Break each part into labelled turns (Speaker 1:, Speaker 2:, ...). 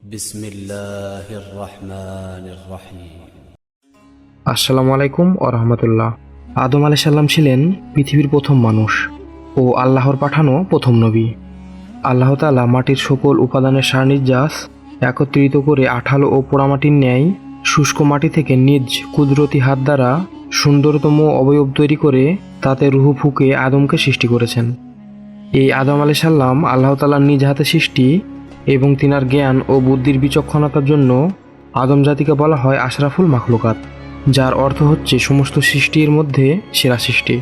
Speaker 1: বিসমিল্লাহির রহমানির রহিম।
Speaker 2: আসসালামু আলাইকুম ও রহমতুল্লাহ। আদম আলাইহিস সালাম ছিলেন পৃথিবীর প্রথম মানুষ ও আল্লাহর পাঠানো প্রথম নবী। আল্লাহ তাআলা মাটির সকল উপাদানের সারনির্যাস একত্রিত করে আঠালো ও পোড়ামাটির ন্যায় শুষ্ক মাটি থেকে নিজ কুদরতি হাত দ্বারা সুন্দরতম অবয়ব তৈরি করে তাতে রূহ ফুঁকে আদমকে সৃষ্টি করেছেন। এই আদম আলাইহিস সালাম আল্লাহ তাআলার নিজ হাতে সৃষ্টি এবং তিনার জ্ঞান ও বুদ্ধির বিচক্ষণতার জন্য আদম জাতিকে বলা হয় আশরাফুল মাখলুকাত, যার অর্থ হচ্ছে সমস্ত সৃষ্টির মধ্যে সেরা সৃষ্টি।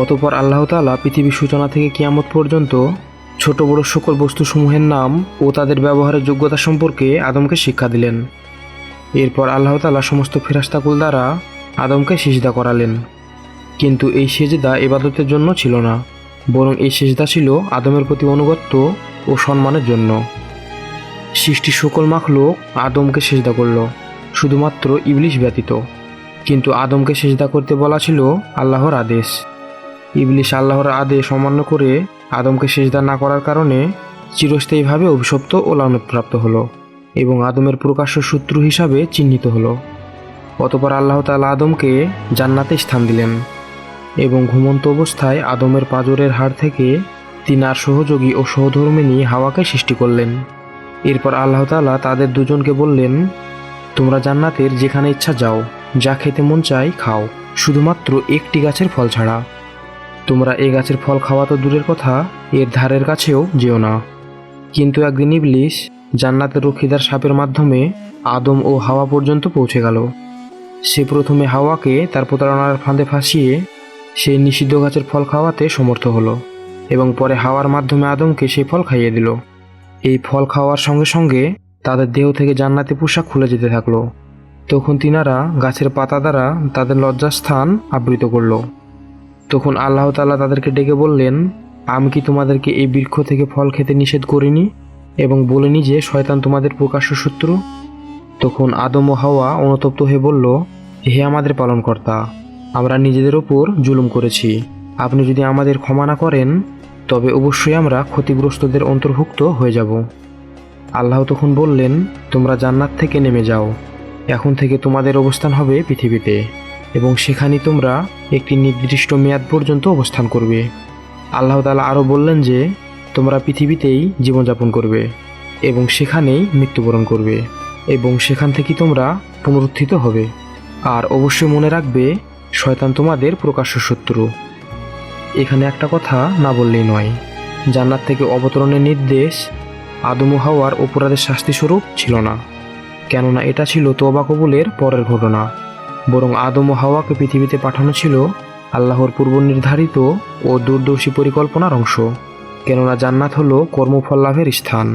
Speaker 2: অতঃপর আল্লাহ তাআলা পৃথিবীর সূচনা থেকে কিয়ামত পর্যন্ত ছোট বড় সকল বস্তুসমূহের নাম ও তাদের ব্যবহারের যোগ্যতা সম্পর্কে আদমকে শিক্ষা দিলেন। এরপর আল্লাহ তাআলা সমস্ত ফেরেশতাকুল দ্বারা আদমকে সিজদা করালেন, কিন্তু এই সিজদা ইবাদতের জন্য ছিল না, বরং এই সিজদা ছিল আদমের প্রতি আনুগত্য ও সম্মানের জন্য। সৃষ্টির সকল মাখলুক আদমকে সিজদা করল, শুধুমাত্র ইবলিস ব্যতীত। কিন্তু আদমকে সিজদা করতে বলা ছিল আল্লাহর আদেশ। ইবলিস আল্লাহর আদেশ অমান্য করে আদমকে সিজদা না করার কারণে চিরস্থায়ীভাবে অভিশপ্ত ও লানতপ্রাপ্ত হলো এবং আদমের প্রকাশ্য শত্রু হিসাবে চিহ্নিত হলো। অতঃপর আল্লাহ তাআলা আদমকে জান্নাতে স্থান দিলেন এবং ঘুমন্ত অবস্থায় আদমের পাঁজরের হাড় থেকে তিনার সহযোগী ও সহধর্মিণী হাওয়াকে সৃষ্টি করলেন। এরপর আল্লাহ তাআলা তাদের দুজনকে বললেন, তোমরা জান্নাতের যেখানে ইচ্ছা যাও, যা খেতে মন চায় খাও, শুধুমাত্র একটি গাছের ফল ছাড়া। তোমরা এই গাছের ফল খাওয়া তো দূরের কথা, এর ধারের কাছেও যেও না। কিন্তু একদিন ইবলিস জান্নাতের রক্ষীদার সাপের মাধ্যমে আদম ও হাওয়া পর্যন্ত পৌঁছে গেল। সে প্রথমে হাওয়াকে তার প্রতারণার ফাঁদে ফাঁসিয়ে সেই নিষিদ্ধ গাছের ফল খাওয়াতে সমর্থ হলো এবং পরে হাওয়ার মাধ্যমে আদমকে সেই ফল খাইয়ে দিল। এই ফল খাওয়ার সঙ্গে সঙ্গে তাদের দেহ থেকে জান্নাতি পোশাক খুলে যেতে থাকলো। তখন তিনারা গাছের পাতা দ্বারা তাদের লজ্জাস্থান আবৃত করল। তখন আল্লাহ তাআলা তাদেরকে ডেকে বললেন, আমি কি তোমাদেরকে এই বৃক্ষ থেকে ফল খেতে নিষেধ করিনি এবং বলিনি যে শয়তান তোমাদের প্রকাশ্য শত্রু? তখন আদম ও হাওয়া অনুতপ্ত হয়ে বলল, হে আমাদের পালনকর্তা, আমরা নিজেদের ওপর জুলুম করেছি। আপনি যদি আমাদের ক্ষমা না করেন তবে অবশ্যই আমরা ক্ষতিগ্রস্তদের অন্তর্ভুক্ত হয়ে যাব। আল্লাহ তখন বললেন, তোমরা জান্নাত থেকে নেমে যাও। এখন থেকে তোমাদের অবস্থান হবে পৃথিবীতে এবং সেখানেই তোমরা একটি নির্দিষ্ট মেয়াদ পর্যন্ত অবস্থান করবে। আল্লাহ তাআলা আরও বললেন যে তোমরা পৃথিবীতেই জীবনযাপন করবে এবং সেখানেই মৃত্যুবরণ করবে এবং সেখান থেকেই তোমরা পুনরুত্থিত হবে। আর অবশ্যই মনে রাখবে, শয়তান তোমাদের প্রকাশ্য শত্রু। এখানে একটা কথা না বললেই নয়, জান্নাত থেকে অবতরণের নির্দেশ আদম ও হাওয়ার অপরাধের শাস্তিস্বরূপ ছিল না, কেননা এটা ছিল তওবা কবুলের পরের ঘটনা, বরং আদম ও হাওয়াকে পৃথিবীতে পাঠানো ছিল আল্লাহর পূর্ব নির্ধারিত ও দূরদর্শী পরিকল্পনার অংশ। কেননা জান্নাত হলো কর্মফল লাভের স্থান,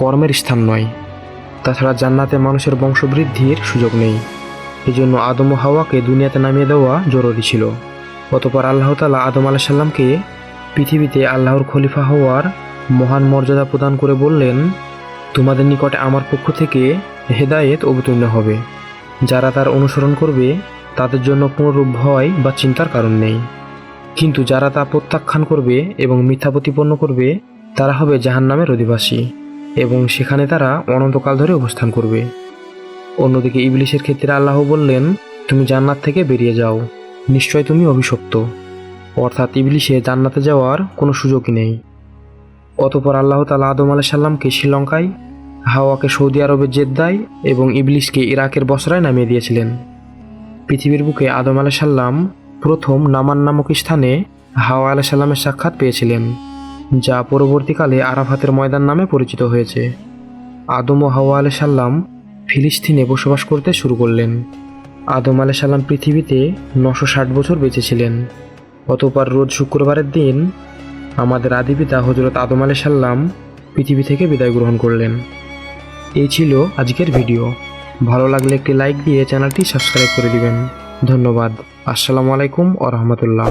Speaker 2: কর্মের স্থান নয়। তাছাড়া জান্নাতে মানুষের বংশবৃদ্ধির সুযোগ নেই, এজন্য আদম ও হাওয়াকে দুনিয়াতে নামিয়ে দেওয়া জরুরি ছিল। অতঃপর আল্লাহ তাআলা আদম আলাইহিস সালামকে পৃথিবীতে আল্লাহর খলিফা হওয়ার মহান মর্যাদা প্রদান করে বললেন, তোমাদের নিকটে আমার পক্ষ থেকে হেদায়েত অবতীর্ণ হবে। যারা তার অনুসরণ করবে তাদের জন্য কোনরূপ ভয় বা চিন্তার কারণ নেই, কিন্তু যারা তা প্রত্যাখ্যান করবে এবং মিথ্যা প্রতিপন্ন করবে তারা হবে জাহান্নামের অধিবাসী এবং সেখানে তারা অনন্তকাল ধরে অবস্থান করবে। অন্যদিকে ইবলিসের ক্ষেত্রে আল্লাহ বললেন, তুমি জান্নাত থেকে বেরিয়ে যাও, নিশ্চয় তুমি অভিশপ্ত। অর্থাৎ ইবলিসে জান্নাতে যাওয়ার কোনো সুযোগই নেই। অতঃপর আল্লাহ তাআলা আদম আলাইহিস সালামকে শ্রীলঙ্কায়, হাওয়াকে সৌদি আরবের জেদ্দায় এবং ইবলিসকে ইরাকের বসরায় নামিয়ে দিয়েছিলেন। পৃথিবীর বুকে আদম আলাইহিস সালাম প্রথম নামান নামক স্থানে হাওয়া আলাইহিস সালামের সাক্ষাৎ পেয়েছিলেন, যা পরবর্তীকালে আরাফাতের ময়দান নামে পরিচিত হয়েছে। আদম ও হাওয়া আলাইহিস সালাম ফিলিস্তিনে বসবাস করতে শুরু করলেন। আদম আলাইহিস সালাম পৃথিবীতে 960 বছর বেঁচে ছিলেন। অতঃপর রোজ শুক্রবারের দিন আমাদের আদিপিতা হযরত আদম আলাইহিস সালাম পৃথিবী থেকে বিদায় গ্রহণ করলেন। এই ছিল আজকের ভিডিও। ভালো লাগলে একটি লাইক দিয়ে চ্যানেলটি সাবস্ক্রাইব করে দিবেন। ধন্যবাদ। আসসালামু আলাইকুম ওয়া রাহমাতুল্লাহ।